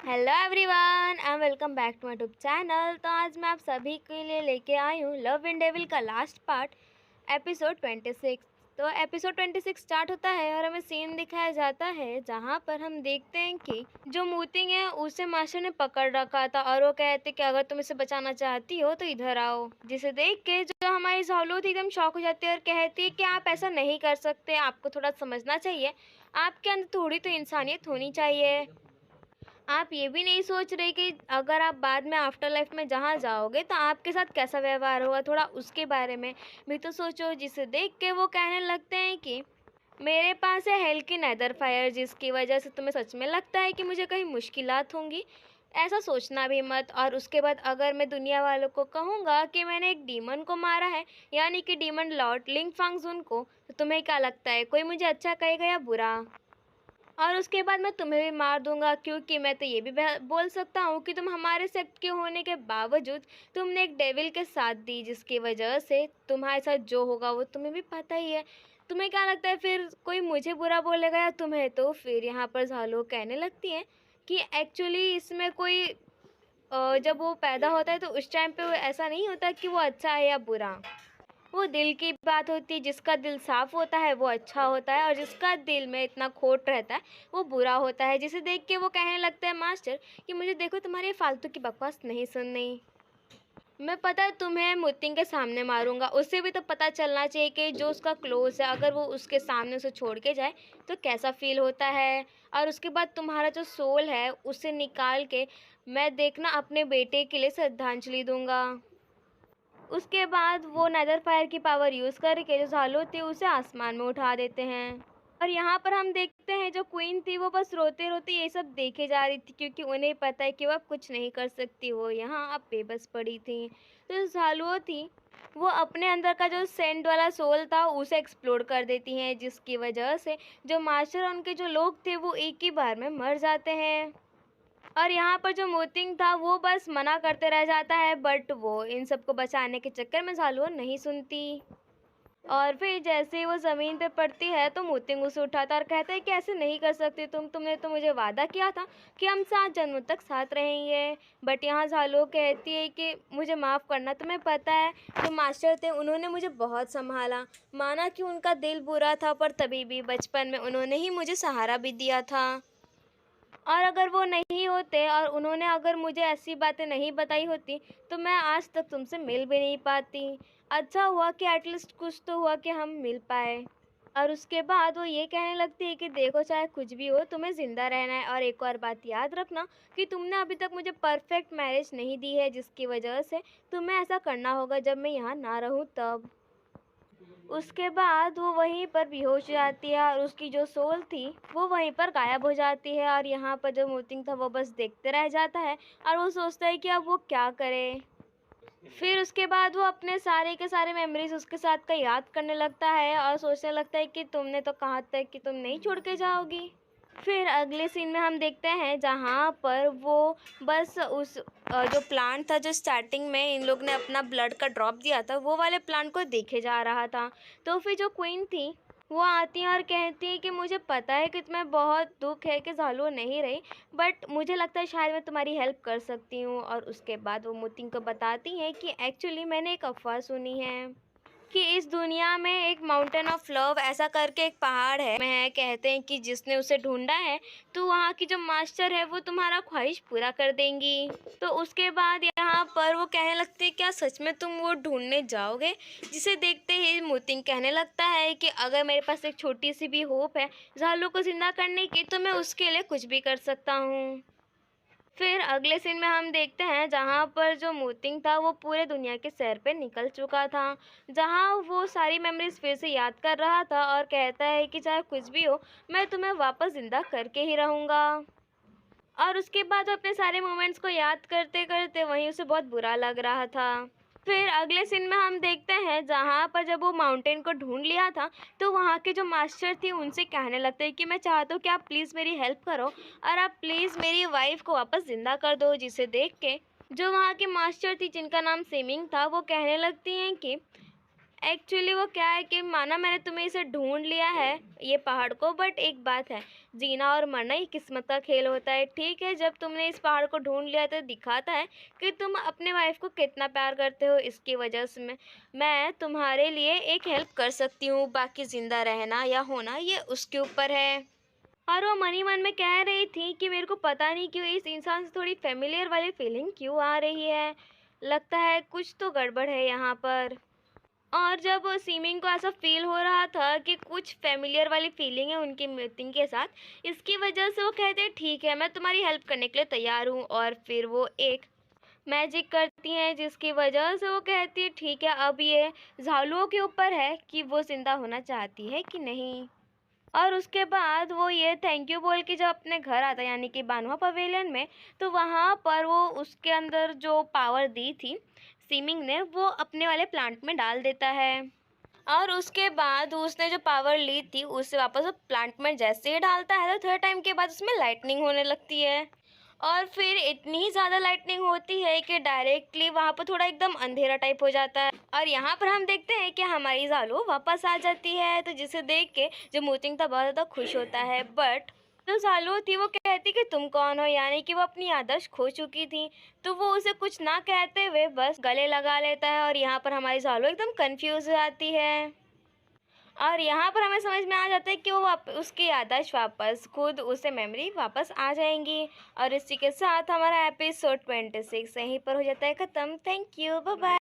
Hello everyone and welcome back to my YouTube channel. तो आज मैं आप सभी के लिए लेके आई हूँ लव इन डेविल का लास्ट पार्ट एपिसोड 26। तो एपिसोड 26 स्टार्ट होता है और हमें सीन दिखाया जाता है जहाँ पर हम देखते हैं कि जो मूतिंग है उसे मास्टर ने पकड़ रखा था और वो कहते कि अगर तुम इसे बचाना चाहती हो तो इधर आओ। जिसे देख के जो हमारी झालू थी एकदम शॉक हो जाती है और कहती है कि आप ऐसा नहीं कर सकते, आपको थोड़ा समझना चाहिए, आपके अंदर थोड़ी तो इंसानियत होनी चाहिए। आप ये भी नहीं सोच रहे कि अगर आप बाद में आफ्टर लाइफ में जहाँ जाओगे तो आपके साथ कैसा व्यवहार होगा, थोड़ा उसके बारे में भी तो सोचो। जिसे देख के वो कहने लगते हैं कि मेरे पास है हेल की नेदर फायर, जिसकी वजह से तुम्हें सच में लगता है कि मुझे कहीं मुश्किलात होंगी, ऐसा सोचना भी मत। और उसके बाद अगर मैं दुनिया वालों को कहूँगा कि मैंने एक डीमन को मारा है, यानी कि डीमन लॉर्ड लिंग फांगजुन को, तो तुम्हें क्या लगता है कोई मुझे अच्छा कहेगा या बुरा? और उसके बाद मैं तुम्हें भी मार दूंगा, क्योंकि मैं तो ये भी बोल सकता हूँ कि तुम हमारे सेक्ट के होने के बावजूद तुमने एक डेविल के साथ दी, जिसकी वजह से तुम्हारे साथ जो होगा वो तुम्हें भी पता ही है। तुम्हें क्या लगता है फिर कोई मुझे बुरा बोलेगा या तुम्हें? तो फिर यहाँ पर झालो कहने लगती है कि एक्चुअली इसमें कोई जब वो पैदा होता है तो उस टाइम पे वो ऐसा नहीं होता कि वो अच्छा है या बुरा। वो दिल की बात होती है, जिसका दिल साफ होता है वो अच्छा होता है और जिसका दिल में इतना खोट रहता है वो बुरा होता है। जिसे देख के वो कहने लगता है मास्टर कि मुझे देखो तुम्हारी फालतू की बकवास नहीं सुननी, मैं पता है तुम्हें मुतिंग के सामने मारूंगा। उसे भी तो पता चलना चाहिए कि जो उसका क्लोज है अगर वो उसके सामने उसे छोड़ के जाए तो कैसा फील होता है। और उसके बाद तुम्हारा जो सोल है उसे निकाल के मैं देखना अपने बेटे के लिए श्रद्धांजलि दूंगा। उसके बाद वो नेदर फायर की पावर यूज़ करके जो झालू थी उसे आसमान में उठा देते हैं। और यहाँ पर हम देखते हैं जो क्वीन थी वो बस रोते रोते ये सब देखे जा रही थी, क्योंकि उन्हें पता है कि वो अब कुछ नहीं कर सकती, वो यहाँ अब बेबस पड़ी थी। तो जो झालुओं थी वो अपने अंदर का जो सेंट वाला सोल था उसे एक्सप्लोर कर देती हैं, जिसकी वजह से जो मास्टर और उनके जो लोग थे वो एक ही बार में मर जाते हैं। और यहाँ पर जो मोतिंग था वो बस मना करते रह जाता है, बट वो इन सबको बचाने के चक्कर में झालुआ नहीं सुनती। और फिर जैसे ही वो ज़मीन पे पड़ती है तो मोतिंग उसे उठाता और कहता है कि ऐसे नहीं कर सकती तुमने तो मुझे वादा किया था कि हम 7 जन्मों तक साथ रहेंगे। बट यहाँ झालुआ कहती है कि मुझे माफ़ करना, तुम्हें पता है जो मास्टर थे उन्होंने मुझे बहुत संभाला, माना कि उनका दिल बुरा था पर तभी भी बचपन में उन्होंने ही मुझे सहारा भी दिया था। और अगर वो नहीं होते और उन्होंने अगर मुझे ऐसी बातें नहीं बताई होती तो मैं आज तक तुमसे मिल भी नहीं पाती। अच्छा हुआ कि एटलीस्ट कुछ तो हुआ कि हम मिल पाए। और उसके बाद वो ये कहने लगती है कि देखो चाहे कुछ भी हो तुम्हें ज़िंदा रहना है, और एक और बात याद रखना कि तुमने अभी तक मुझे परफेक्ट मैरिज नहीं दी है, जिसकी वजह से तुम्हें ऐसा करना होगा जब मैं यहाँ ना रहूँ तब। उसके बाद वो वहीं पर बेहोश हो जाती है और उसकी जो सोल थी वो वहीं पर गायब हो जाती है। और यहाँ पर जो मोतिंग था वो बस देखते रह जाता है और वो सोचता है कि अब वो क्या करे। फिर उसके बाद वो अपने सारे के सारे मेमोरीज उसके साथ का याद करने लगता है और सोचने लगता है कि तुमने तो कहा था कि तुम नहीं छोड़ के जाओगी। फिर अगले सीन में हम देखते हैं जहाँ पर वो बस उस जो प्लांट था जो स्टार्टिंग में इन लोग ने अपना ब्लड का ड्रॉप दिया था वो वाले प्लांट को देखे जा रहा था। तो फिर जो क्वीन थी वो आती है और कहती है कि मुझे पता है कि तुम्हें बहुत दुख है कि झालू नहीं रही, बट मुझे लगता है शायद मैं तुम्हारी हेल्प कर सकती हूँ। और उसके बाद वो मोतिंग को बताती हैं कि एक्चुअली मैंने एक अफवाह सुनी है कि इस दुनिया में एक माउंटेन ऑफ लव ऐसा करके एक पहाड़ है, कहते हैं कि जिसने उसे ढूंढा है तो वहाँ की जो मास्टर है वो तुम्हारा ख्वाहिश पूरा कर देंगी। तो उसके बाद यहाँ पर वो कहने लगते हैं क्या सच में तुम वो ढूंढने जाओगे? जिसे देखते ही मोतिंग कहने लगता है कि अगर मेरे पास एक छोटी सी भी होप है झालू को जिंदा करने की तो मैं उसके लिए कुछ भी कर सकता हूँ। फिर अगले सीन में हम देखते हैं जहाँ पर जो मोतिंग था वो पूरे दुनिया के सैर पे निकल चुका था, जहाँ वो सारी मेमोरीज फिर से याद कर रहा था और कहता है कि चाहे कुछ भी हो मैं तुम्हें वापस ज़िंदा करके ही रहूँगा। और उसके बाद वो अपने सारे मोमेंट्स को याद करते करते वहीं उसे बहुत बुरा लग रहा था। फिर अगले सीन में हम देखते हैं जहाँ पर जब वो माउंटेन को ढूंढ लिया था तो वहाँ के जो मास्टर थी उनसे कहने लगते हैं कि मैं चाहता हूँ कि आप प्लीज़ मेरी हेल्प करो और आप प्लीज़ मेरी वाइफ को वापस ज़िंदा कर दो। जिसे देख के जो वहाँ की मास्टर थी जिनका नाम सेमिंग था वो कहने लगती हैं कि एक्चुअली वो क्या है कि माना मैंने तुम्हें इसे ढूंढ लिया है, ये पहाड़ को, बट एक बात है, जीना और मरना ये किस्मत का खेल होता है। ठीक है, जब तुमने इस पहाड़ को ढूंढ लिया तो दिखाता है कि तुम अपने वाइफ को कितना प्यार करते हो। इसकी वजह से मैं तुम्हारे लिए एक हेल्प कर सकती हूँ, बाकी ज़िंदा रहना या होना ये उसके ऊपर है। और वो मन ही मन में कह रही थी कि मेरे को पता नहीं क्यों इस इंसान से थोड़ी फेमिलियर वाली फीलिंग क्यों आ रही है, लगता है कुछ तो गड़बड़ है यहाँ पर। और जब सीमिंग को ऐसा फील हो रहा था कि कुछ फेमिलियर वाली फीलिंग है उनकी मीटिंग के साथ, इसकी वजह से वो कहते हैं ठीक है मैं तुम्हारी हेल्प करने के लिए तैयार हूँ। और फिर वो एक मैजिक करती हैं जिसकी वजह से वो कहती है ठीक है, अब ये झालुओं के ऊपर है कि वो ज़िंदा होना चाहती है कि नहीं। और उसके बाद वो ये थैंक यू बोल के जब अपने घर आता है, यानी कि बानुआ पवेलियन में, तो वहाँ पर वो उसके अंदर जो पावर दी थी सीमिंग ने, वो अपने वाले प्लांट में डाल देता है। और उसके बाद उसने जो पावर ली थी उसे वापस वो प्लांट में जैसे ही डालता है तो थोड़े टाइम के बाद उसमें लाइटनिंग होने लगती है। और फिर इतनी ही ज़्यादा लाइटनिंग होती है कि डायरेक्टली वहाँ पर थोड़ा एकदम अंधेरा टाइप हो जाता है। और यहाँ पर हम देखते हैं कि हमारी ज़ालू वापस आ जाती है, तो जिसे देख के जो मोचिंग था बहुत ज़्यादा खुश होता है। बट जो ज़ालू थी वो कहती कि तुम कौन हो, यानी कि वो अपनी याददाश्त खो चुकी थी। तो वो उसे कुछ ना कहते हुए बस गले लगा लेता है और यहाँ पर हमारी ज़ालू एकदम कंफ्यूज हो जाती है। और यहाँ पर हमें समझ में आ जाता है कि वो उसकी याददाश्त वापस खुद उसे मेमोरी वापस आ जाएंगी। और इसी के साथ हमारा एपिसोड 26 यहीं पर हो जाता है ख़त्म। Thank you, bye bye.